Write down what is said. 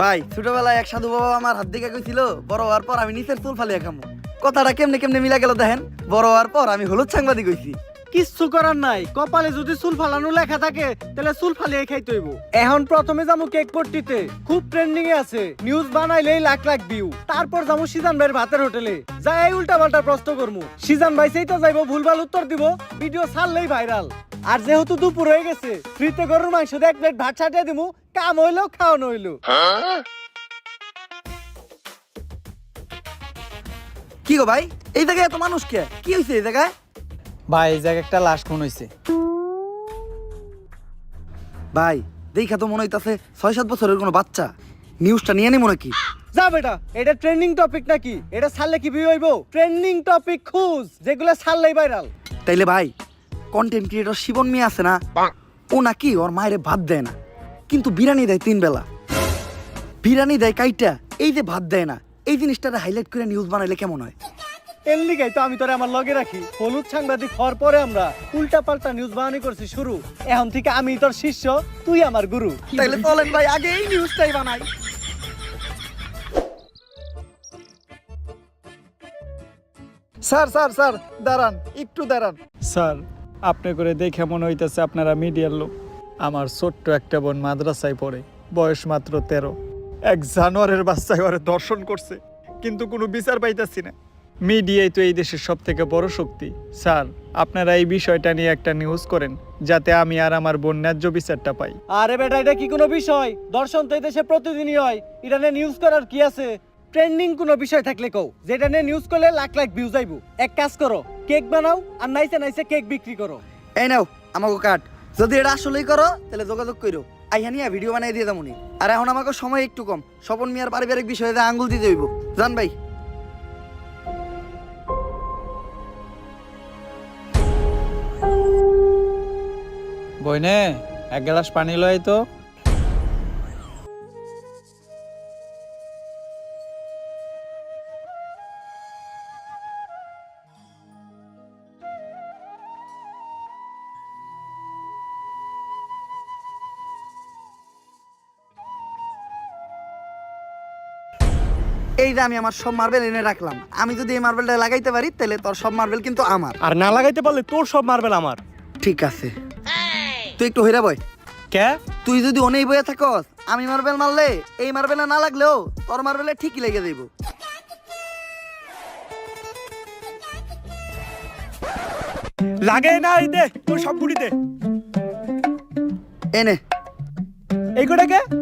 ভাই ছোটবেলায় এক সাধু বাবা আমার হাত দিকে কইছিল বড় হওয়ার পর আমি নিচের চুল ফালিয়ে খামু। কথাটা কেমনে কেমনে মিলা গেল দেখেন। বড় হওয়ার পর আমি হলুদ সাংবাদিক হইছি। কিচ্ছু করার নাই, কপালে যদি চুল ফালানো লেখা থাকে তাহলে চুল ফালিয়ে খাইতে হইব। এখন প্রথমে যাবো কেক পট্টিতে, খুব ট্রেন্ডিং এ আছে, নিউজ বানাইলেই লাখ লাখ ভিউ। তারপর যাবো সিজান ভাইয়ের ভাতের হোটেলে, যাই উল্টা পাল্টা প্রশ্ন করবো, সিজান ভাই সেইটা যাইবো ভুলভাল উত্তর দিব, ভিডিও ছাড়লেই ভাইরাল। আর যেহেতু দুপুর হয়ে গেছে, ফ্রিতে গরুর মাংস দিয়ে 1 প্লেট ভাত ছাটিয়ে দিমু, কাম হইলো খাওয়ানো হইলো। কি গো ভাই, এই জায়গায় এত মানুষ কে? কি হইছে এই জায়গায়? ভাই এই জায়গায় একটা লাশ খুন হয়েছে। ভাই দেখা তো মনে হইতাছে 6-7 বছরের কোনো বাচ্চা। নিউজটা নিয়ে নি মনে কি? যা বেটা, এটা ট্রেন্ডিং টপিক নাকি? এটা ছাড়লে কি ভিউ হইব? ট্রেন্ডিং টপিক খুঁজ, যেগুলো ছাড়লেই ভাইরাল। তাইলে ভাই কন্টেন্ট ক্রিয়েটর শিবন মিয়া আছে না, ও নাকি ওর মায়েরে ভাত দেয় না, কিন্তু বিরিয়ানি দেয় 3 বেলা। বিরিয়ানি দেয় কাইটা, এই যে ভাত দেয় না, এই জিনিসটারে হাইলাইট করে নিউজ বানাইলে কেমন হয়? এর লিগাই তো আমি তোরে আমার লগে রাখি। হলুদ সাংবাদিক হওয়ার পরে আমরা উল্টা পাল্টা নিউজ বানানি করছি শুরু। এখন থেকে আমি তোর শিষ্য, তুই আমার গুরু। তাইলে চলেন ভাই আগে এই নিউজটাই বানাই। স্যার স্যার স্যার দাঁড়ান, একটু দাঁড়ান। স্যার, আপনি করে দেখে মনে হইতেছে আপনারা মিডিয়ার লোক। আমার ছোট্ট একটা বোন মাদ্রাসায় পড়ে, বয়স মাত্র 13। এক জানোয়ারের বাচ্চায় ওরে দর্শন করছে, কিন্তু কোনো বিচার পাইতাছি না। মিডিয়াই তো এই দেশের সব থেকে বড় শক্তি। স্যার, আপনারা এই বিষয়টা নিয়ে একটা নিউজ করেন, যাতে আমি আর আমার বোন ন্যায্য বিচারটা পাই। আরে বেটা, এটা কি কোনো বিষয়? দর্শন তো এই দেশে প্রতিদিনই হয়, এটা নিয়ে নিউজ করার কি আছে? ট্রেন্ডিং কোনো বিষয় থাকলে কও, যেটা নিয়ে নিউজ করলে লাখ লাখ ভিউজ আইবো। এক কাজ করো, কেক বানাও আর নাইসে নাইসে কেক বিক্রি করো। এই নাও আমাকে কাট। যদি এটা আসলেই করো তাহলে যোগাযোগ করো, আইহানিয়া ভিডিও বানাই দিয়ে দামুনি। আর এখন আমাকে সময় একটু কম, স্বপন মিয়ার পারিবারিক বিষয়ে আঙ্গুল দিতে হইব। জান ভাই। বইনে এক গ্লাস পানি লয় তো। এই যে আমি আমার সব মার্বেল এনে রাখলাম, আমি যদি এই মার্বেলটা লাগাইতে পারি তাহলে তোর সব মার্বেল কিন্তু আমার। আর না লাগাইতে পারলে তোর সব মার্বেল আমার। ঠিক আছে, তুই একটু হইরা বয়। কে? তুই যদি অনেই বয়ে থাকস, আমি মার্বেল মারলে এই মার্বেলে না লাগলেও তোর মার্বেলে ঠিকই লেগে যাইব। লাগে না, এই দে তোর সব গুড়ি দে। এনে এই গোটাকে